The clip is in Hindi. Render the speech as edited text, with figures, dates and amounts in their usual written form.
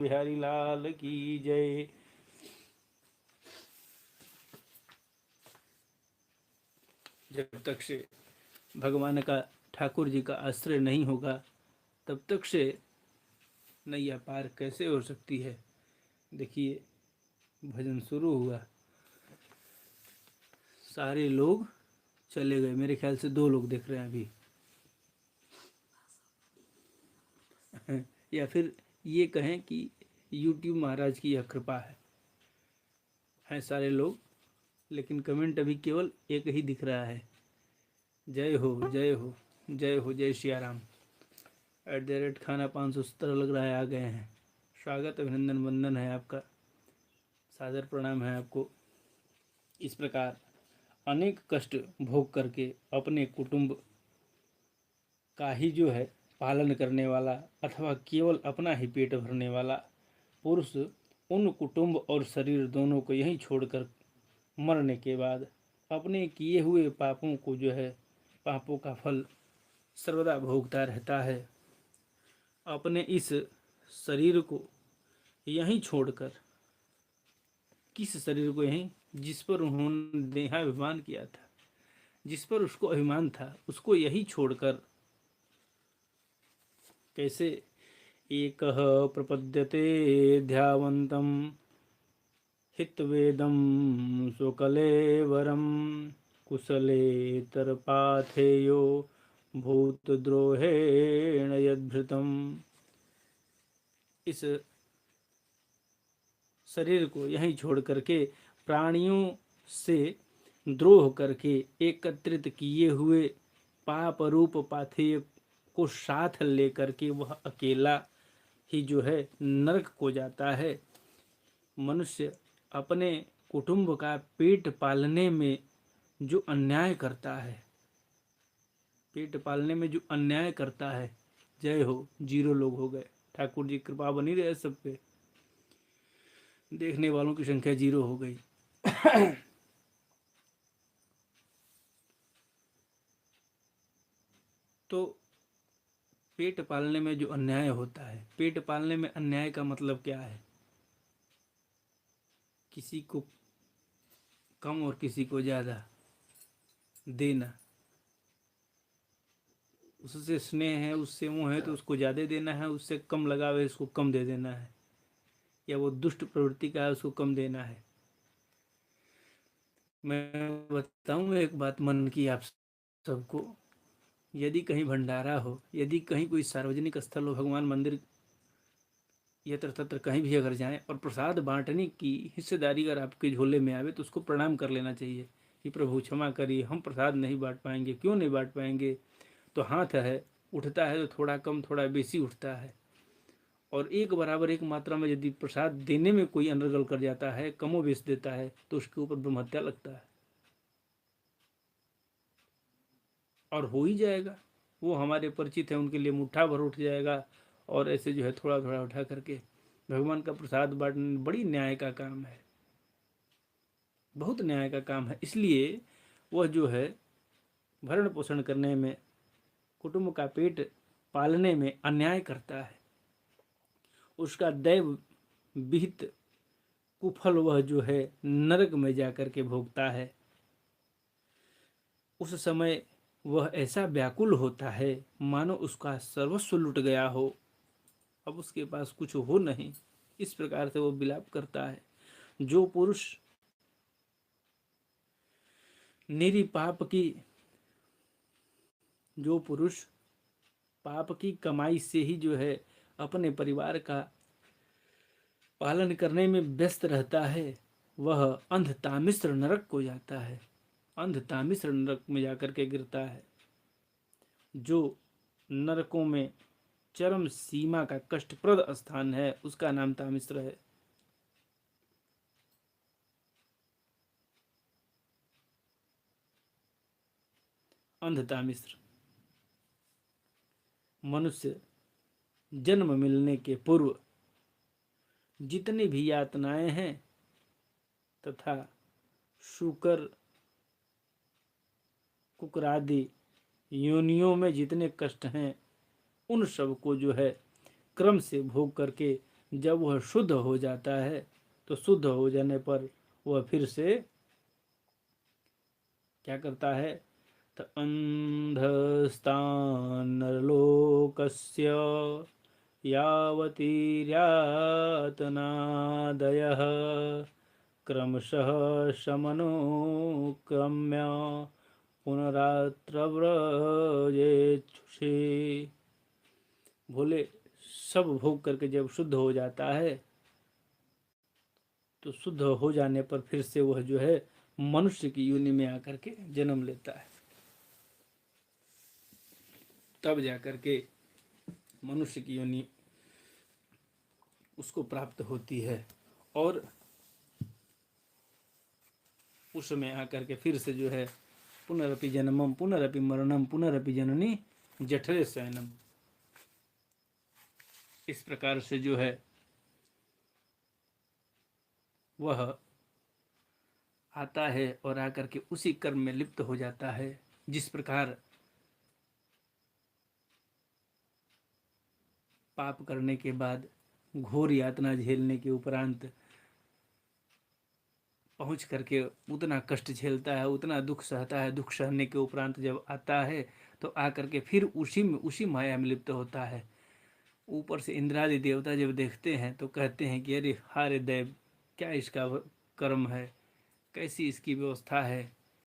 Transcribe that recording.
बिहारी लाल की जय। जब तक से भगवान का, ठाकुर जी का आश्रय नहीं होगा तब तक से नैया पार कैसे हो सकती है। देखिए भजन शुरू हुआ, सारे लोग चले गए। मेरे ख्याल से 2 लोग दिख रहे हैं अभी या फिर ये कहें कि यूट्यूब महाराज की यह कृपा है सारे लोग, लेकिन कमेंट अभी केवल एक ही दिख रहा है। जय हो जय हो जय हो, जय सिया राम। @खाना 570 लग रहा है, आ गए हैं। स्वागत, अभिनंदन, वंदन है आपका, सादर प्रणाम है आपको। इस प्रकार अनेक कष्ट भोग करके अपने कुटुंब का ही जो है पालन करने वाला अथवा केवल अपना ही पेट भरने वाला पुरुष उन कुटुंब और शरीर दोनों को यहीं छोड़कर मरने के बाद अपने किए हुए पापों को जो है, पापों का फल सर्वदा भोगता रहता है। अपने इस शरीर को यहीं छोड़कर, किस शरीर को, यहीं जिस पर उन्होंने देहाभिमान किया था, जिस पर उसको अभिमान था, उसको यही छोड़कर कैसे एकः प्रपद्यते ध्यावन्तं हितवेदं स्वकलेवरं कुशलेतरपाथेयो भूतद्रोहेण यद्भृतम्। इस शरीर को यहीं छोड़ करके प्राणियों से द्रोह करके एकत्रित किए हुए पाप रूप पाथेय को साथ लेकर के वह अकेला ही जो है नरक को जाता है। मनुष्य अपने कुटुंब का पेट पालने में जो अन्याय करता है, पेट पालने में जो अन्याय करता है, जय हो, 0 लोग हो गए। ठाकुर जी कृपा बनी रहे सब पे, देखने वालों की संख्या 0 हो गई। तो पेट पालने में जो अन्याय होता है, पेट पालने में अन्याय का मतलब क्या है? किसी को कम और किसी को ज़्यादा देना। उससे स्नेह है, उससे मोह है तो उसको ज़्यादा देना है, उससे कम लगाव है उसको कम दे देना है, या वो दुष्ट प्रवृत्ति का है उसको कम देना है। मैं बताऊं एक बात मन की आप सबको, यदि कहीं भंडारा हो, यदि कहीं कोई सार्वजनिक स्थल हो, भगवान मंदिर, यत्र तत्र कहीं भी अगर जाएं और प्रसाद बांटने की हिस्सेदारी अगर आपके झोले में आवे तो उसको प्रणाम कर लेना चाहिए कि प्रभु क्षमा करिए, हम प्रसाद नहीं बांट पाएंगे। क्यों नहीं बांट पाएंगे? तो हाथ है, उठता है तो थोड़ा कम थोड़ा बेसी उठता है, और एक बराबर एक मात्रा में यदि प्रसाद देने में कोई अनर्गल कर जाता है, कमो बेच देता है, तो उसके ऊपर ब्रह्महत्या लगता है और हो ही जाएगा। वो हमारे परिचित हैं, उनके लिए मुट्ठा भर उठ जाएगा, और ऐसे जो है थोड़ा थोड़ा उठा करके भगवान का प्रसाद बांटना बड़ी न्याय का काम है, बहुत न्याय का काम है। इसलिए वह जो है भरण पोषण करने में, कुटुंब का पेट पालने में अन्याय करता है, उसका दैव विहित कुफल वह जो है नरक में जाकर के भोगता है। उस समय वह ऐसा व्याकुल होता है मानो उसका सर्वस्व लुट गया हो, अब उसके पास कुछ हो नहीं। इस प्रकार से वो विलाप करता है। जो पुरुष निरी पाप की, जो पुरुष पाप की कमाई से ही जो है अपने परिवार का पालन करने में व्यस्त रहता है, वह अंधतामिश्र नरक को जाता है, अंधतामिश्र नरक में जाकर के गिरता है। जो नरकों में चरम सीमा का कष्टप्रद स्थान है, उसका नाम तामिश्र है। अंधतामिश्र। मनुष्य जन्म मिलने के पूर्व जितनी भी यातनाएं हैं तथा शुकर कुकरादि योनियों में जितने कष्ट हैं, उन सब को जो है क्रम से भोग करके जब वह शुद्ध हो जाता है तो शुद्ध हो जाने पर वह फिर से क्या करता है, तो अंधस्तानलोकस्य यावतीर्यातनादयः क्रमशः शमनोक्रम्य पुनरात्र व्रजेच्छुषे। भोले सब भोग करके जब शुद्ध हो जाता है तो शुद्ध हो जाने पर फिर से वह जो है मनुष्य की योनि में आकर के जन्म लेता है। तब जाकर के मनुष्य की योनि उसको प्राप्त होती है और उसमें आकर के फिर से जो है पुनरपि जन्मम पुनरपि मरणम पुनरपि जननी जठरे शयनम, इस प्रकार से जो है वह आता है और आकर के उसी कर्म में लिप्त हो जाता है। जिस प्रकार पाप करने के बाद घोर यातना झेलने के उपरांत पहुंच करके उतना कष्ट झेलता है, उतना दुख सहता है, दुख सहने के उपरांत जब आता है तो आकर के फिर उसी माया में लिप्त होता है। ऊपर से इंद्रादि देवता जब देखते हैं तो कहते हैं कि अरे हारे देव, क्या इसका कर्म है, कैसी इसकी व्यवस्था है,